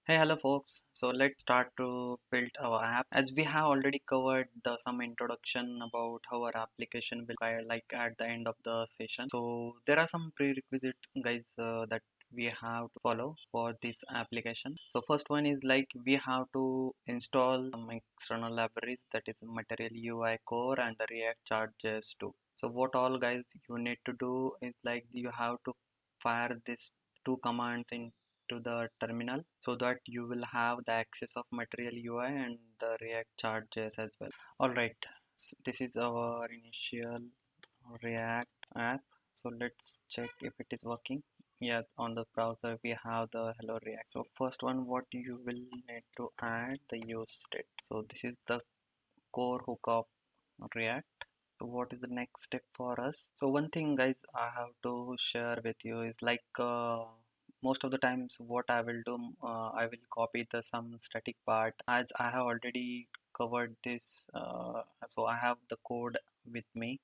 Hey, hello folks. So let's start to build our app. As we have already covered some introduction about how our application will be like at the end of the session. So there are some prerequisites, guys, that we have to follow for this application. So first one is like we have to install some external libraries, that is Material UI Core and the React Charges too. So what all, guys, you need to do is like you have to fire these two commands in to the terminal so that you will have the access of Material UI and the React charges as well. Alright, this is our initial React app. So let's check if it is working. Yes, on the browser we have the Hello React. So first one, what you will need to add the use state. So this is the core hook of React. So what is the next step for us? So one thing, guys, I have to share with you is like most of the times what I will do, I will copy the some static part as I have already covered this. So I have the code with me,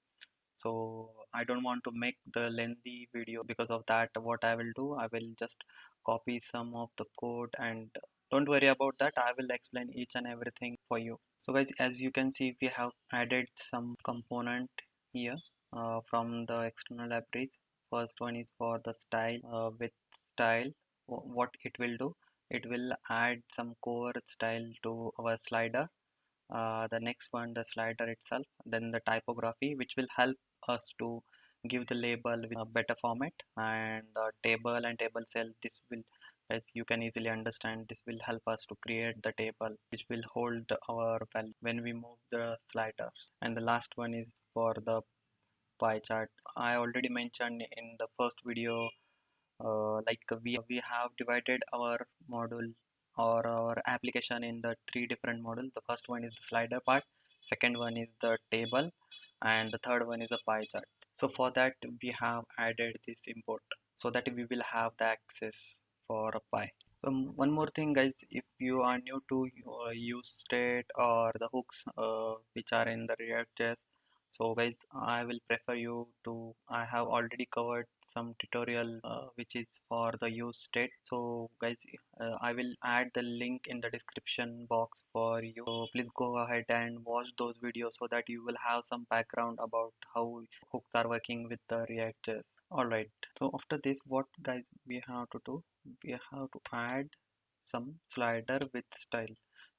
so I don't want to make the lengthy video. Because of that, what I will do, I will just copy some of the code, and don't worry about that, I will explain each and everything for you. So guys, as you can see, we have added some component here from the external libraries. First one is for the style. With style, what it will do, it will add some core style to our slider. The next one, the slider itself, then the typography, which will help us to give the label with a better format, and the table and table cell, this will, as you can easily understand, this will help us to create the table which will hold our value when we move the sliders. And the last one is for the pie chart. I already mentioned in the first video, like we have divided our module or our application in the three different modules. The first one is the slider part, second one is the table, and the third one is the pie chart. So for that we have added this import so that we will have the access for a pie. So one more thing, guys, if you are new to use state or the hooks which are in the React.js, so guys, I will prefer you to, I have already covered some tutorial which is for the use state. So guys, I will add the link in the description box for you. So please go ahead and watch those videos so that you will have some background about how hooks are working with the React.js. Alright, so after this, what, guys, we have to do, we have to add some slider with style.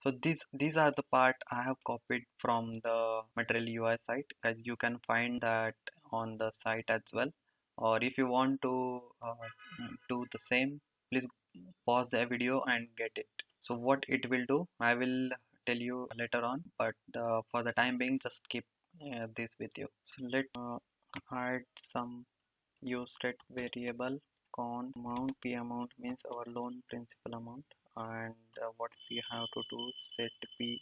So these are the part I have copied from the Material UI site. Guys, you can find that on the site as well. Or if you want to do the same, please pause the video and get it. So what it will do, I will tell you later on. But for the time being, just keep this with you. So let's add some use state variable con amount. P amount means our loan principal amount, and what we have to do, set p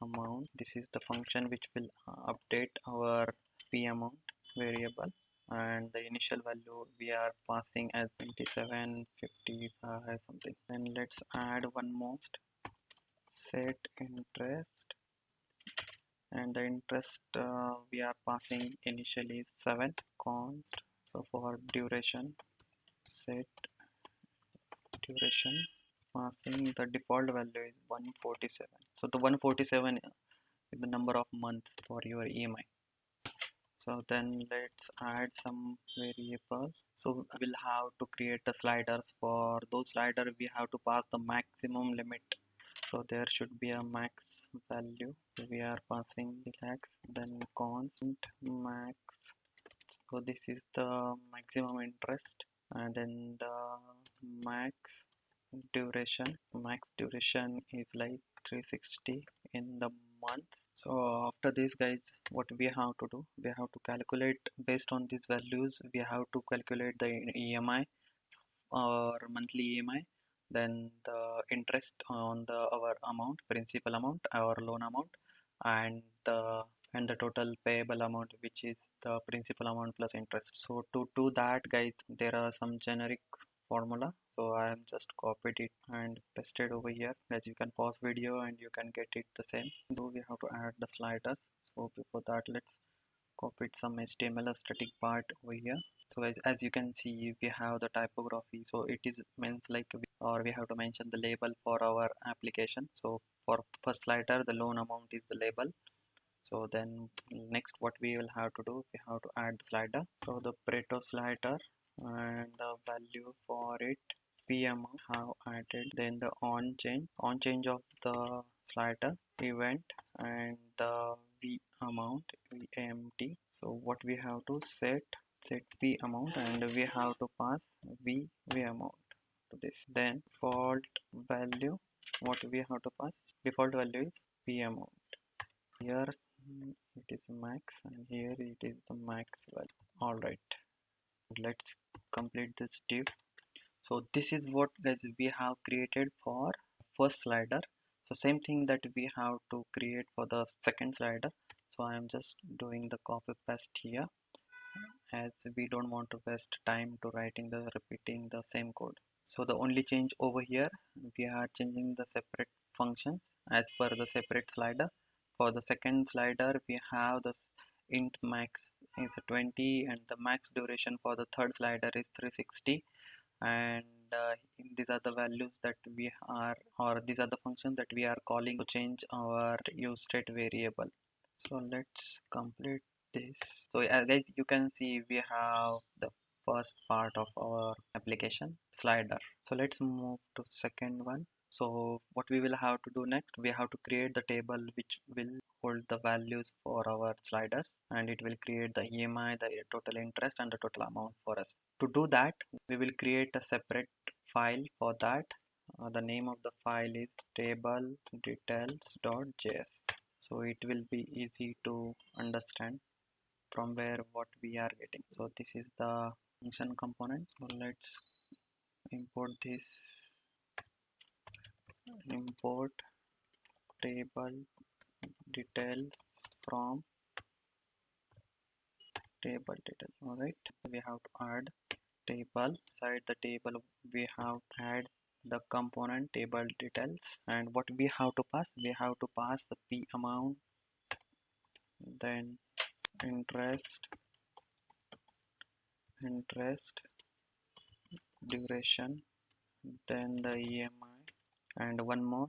amount. This is the function which will update our p amount variable, and the initial value we are passing as 2755 something. Then let's add one more, set interest, and the interest we are passing initially 7 const. So for duration, set duration, passing the default value is 147. So the 147 is the number of months for your EMI. So then let's add some variables. So we'll have to create the sliders. For those sliders we have to pass the maximum limit. So there should be a max value. We are passing the max, then constant max. So this is the maximum interest, and then the max duration is like 360 in the month. So after this, guys, what we have to do, we have to calculate based on these values. We have to calculate the EMI or monthly EMI, then the interest on the our amount, principal amount, our loan amount, and the total payable amount, which is the principal amount plus interest. So to do that, guys, there are some generic formula. So I am just copied it and pasted over here. As you can pause video and you can get it the same. Do we have to add the sliders? So before that, let's copied some HTML static part over here. So as you can see, we have the typography. So it is means like we have to mention the label for our application. So for first slider, the loan amount is the label. So then next what we will have to do, we have to add the slider. So the Pareto slider and the value for it, P amount have added. Then the on change of the slider event and the V amount VAMT. So what we have to set P amount and we have to pass V amount to this. Then default value, what we have to pass, default value is P amount. Here it is max and here it is the max value. Alright, let's complete this div. So this is what guys we have created for first slider. So same thing that we have to create for the second slider. So I am just doing the copy paste here, as we don't want to waste time to repeating the same code. So the only change over here, we are changing the separate functions as per the separate slider. For the second slider, we have the int max is 20 and the max duration for the third slider is 360, and these are the values that we are, or these are the functions that we are calling to change our use state variable. So let's complete this. So as guys you can see, we have the first part of our application slider. So let's move to second one. So what we will have to do next, we have to create the table which will hold the values for our sliders, and it will create the EMI, the total interest and the total amount for us. To do that, we will create a separate file for that. The name of the file is table details.js. So it will be easy to understand from where what we are getting. So this is the function component. So let's import this, import table details from table details. All right, we have to add table. Inside the table we have add the component table details, and what we have to pass, we have to pass the P amount, then interest duration, then the EMI, and one more,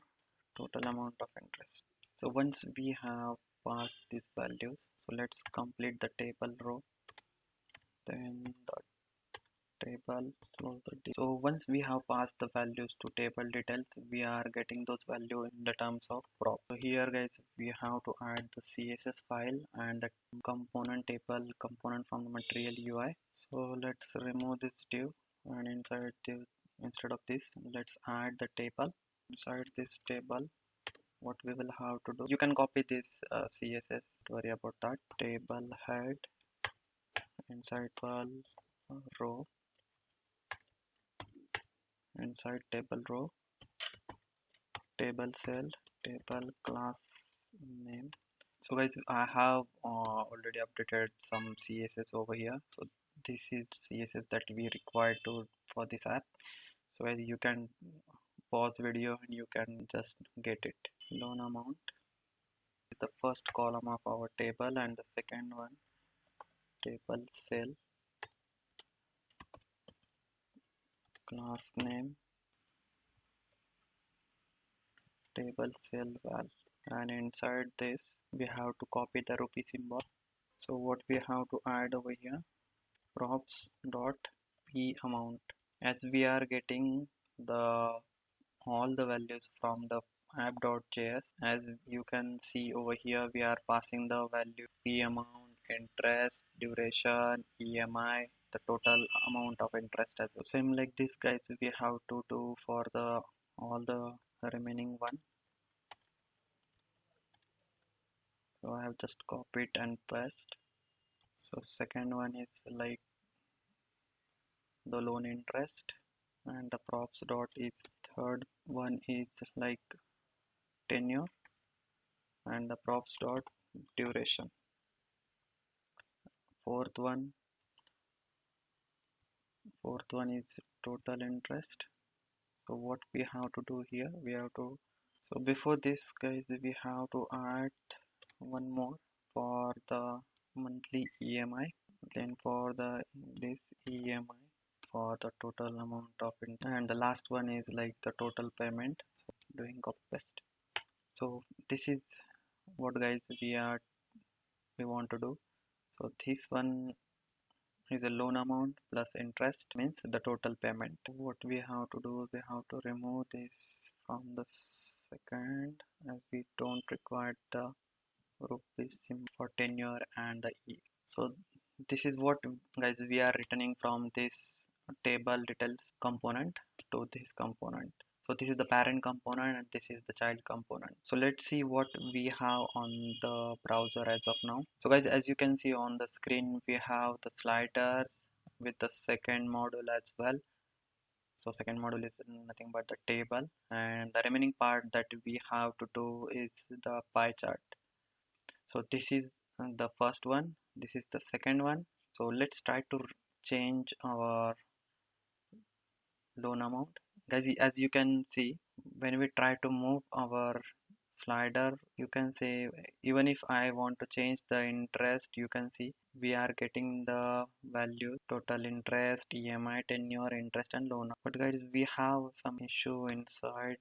total amount of interest. So once we have passed these values, so let's complete the table row, then the table, close the div. So once we have passed the values to table details, we are getting those values in the terms of prop. So here guys we have to add the CSS file and the component table component from the material UI. So let's remove this div, and inside this, instead of this, let's add the table. Inside this table, what we will have to do, you can copy this CSS, don't worry about that. Table head, inside row, inside table row, table cell, table class name. So guys I have already updated some CSS over here. So this is CSS that we require to for this app. So guys you can pause video and you can just get it. Loan amount is the first column of our table, and the second one table cell, class name, table cell val, and inside this we have to copy the rupee symbol. So what we have to add over here, props dot p amount, as we are getting the all the values from the app.js. As you can see over here, we are passing the value p amount, interest, duration, EMI, the total amount of interest as well. Same like this guys we have to do for the all the remaining one. So I have just copied and paste. So second one is like the loan interest, and the props dot is third one is like tenure, and the props dot duration. Fourth one is total interest. So what we have to do here, we have to, so before this guys we have to add one more for the monthly EMI. Then for the this EMI for the total amount of it, and the last one is like the total payment. So doing copy paste. So this is what guys we want to do. So this one is a loan amount plus interest means the total payment. What we have to do, we have to remove this from the second, as we don't require the rupees symbol for tenure and the E. So this is what guys we are returning from this table details component to this component. So this is the parent component and this is the child component. So let's see what we have on the browser as of now. So guys, as you can see on the screen, we have the slider with the second module as well. So second module is nothing but the table, and the remaining part that we have to do is the pie chart. So this is the first one, this is the second one. So let's try to change our loan amount. Guys, as you can see, when we try to move our slider, you can say even if I want to change the interest, you can see we are getting the value total interest, EMI, tenure, interest and loan. But guys, we have some issue inside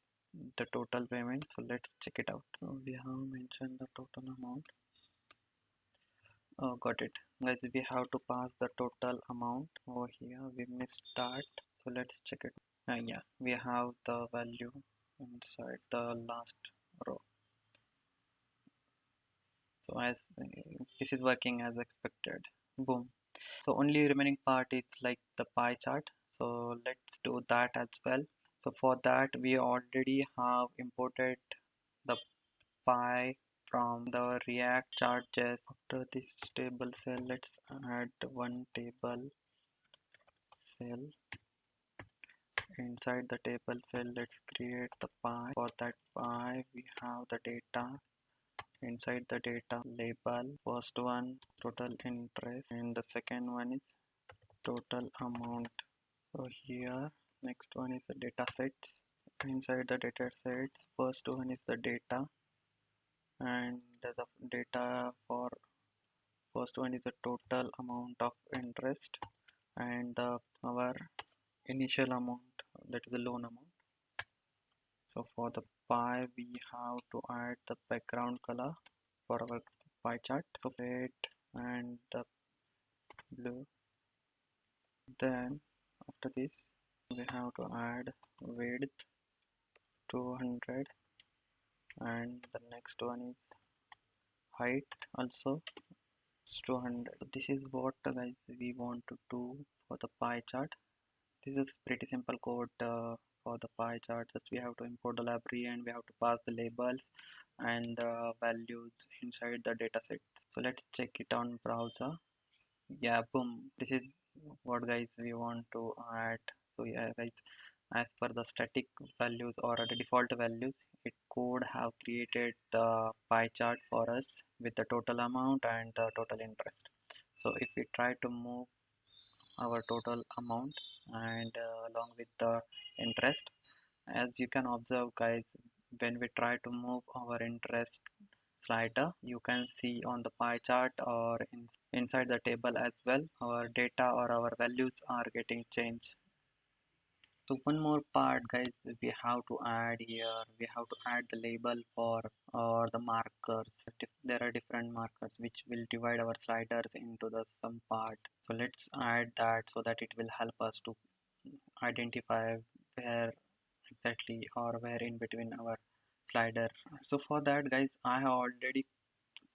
the total payment, so let's check it out. So we have mentioned the total amount. Oh, got it. Guys, we have to pass the total amount over here. We missed start. So let's check it. Yeah, we have the value inside the last row. So as this is working as expected. Boom. So only remaining part is like the pie chart. So let's do that as well. So for that we already have imported the pie from the React charges. After this table cell, let's add one table cell. Inside the table cell, let's create the pie. For that pie, we have the data. Inside the data label, first one total interest and the second one is total amount. So here next one is the data sets. Inside the data sets, first one is the data, and the data for first one is the total amount of interest and our initial amount, that is the loan amount. So for the pie we have to add the background color for our pie chart, so red and the blue. Then after this we have to add width 200 and the next one is height also 200. So this is what guys we want to do for the pie chart. This is pretty simple code for the pie chart. Just we have to import the library and we have to pass the labels and values inside the dataset. So let's check it on browser. Yeah, boom. This is what guys we want to add. So yeah guys, as per the static values or the default values, it could have created the pie chart for us with the total amount and the total interest. So if we try to move our total amount and along with the interest, as you can observe guys, when we try to move our interest slider, you can see on the pie chart or inside the table as well, our data or our values are getting changed. So one more part guys we have to add here, we have to add the label for or the markers. There are different markers which will divide our sliders into the some part. So let's add that so that it will help us to identify where exactly or where in between our slider. So for that guys, I have already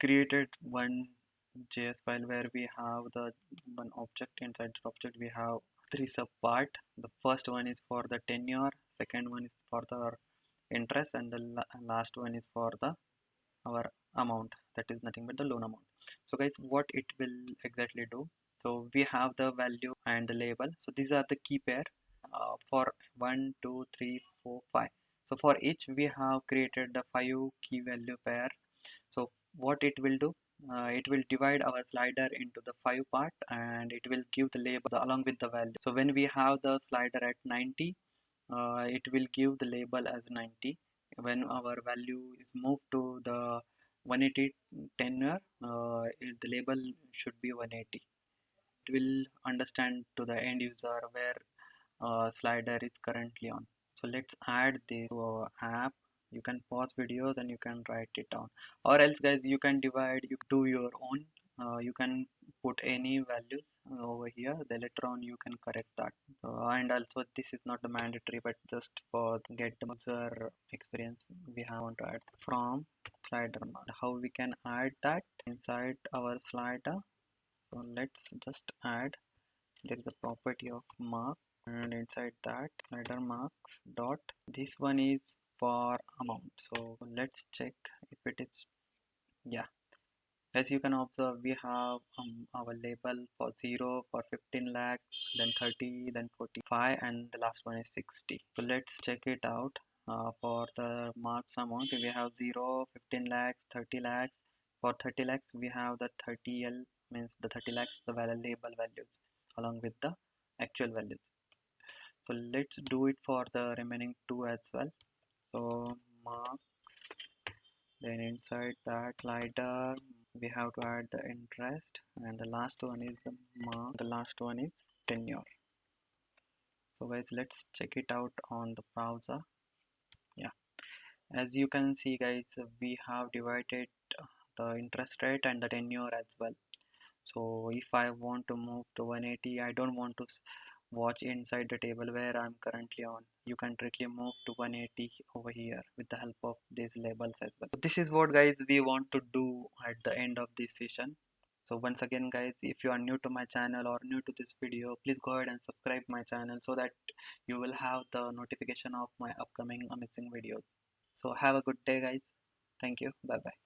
created one JS file where we have the one object. Inside the object we have three sub part. The first one is for the tenure, second one is for the interest and the last one is for the our amount, that is nothing but the loan amount. So guys, what it will exactly do, so we have the value and the label. So these are the key pair for 1 2 3 4 5. So for each we have created the 5 key value pair. So what it will do, it will divide our slider into the 5 part and it will give the label along with the value. So when we have the slider at 90, it will give the label as 90. When our value is moved to the 180 tenure, the label should be 180. It will understand to the end user where slider is currently on. So let's add this to our app. You can pause video, then you can write it down, or else guys you can divide, you do your own. You can put any values over here, then later on you can correct that. And also this is not mandatory, but just for get the user experience, we have want to add from slider mark. How we can add that inside our slider? So let's just add, there is a property of mark, and inside that slider marks dot, this one is for amount. So let's check if it is, yeah, as you can observe we have our label for 0 for 15 lakhs, then 30, then 45, and the last one is 60. So let's check it out. For the marks amount we have 0, 15 lakhs, 30 lakhs. For 30 lakhs we have the 30L, means the 30 lakhs the value label values along with the actual values. So let's do it for the remaining two as well. So mark, then inside that slider we have to add the interest, and the last one is the mark, the last one is tenure. So guys let's check it out on the browser. Yeah, as you can see guys, we have divided the interest rate and the tenure as well. So if I want to move to 180, I don't want to watch inside the table where I'm currently on. You can directly move to 180 over here with the help of these labels as well. So this is what guys we want to do at the end of this session. So once again guys, if you are new to my channel or new to this video, please go ahead and subscribe my channel so that you will have the notification of my upcoming amazing videos. So have a good day guys. Thank you. Bye bye.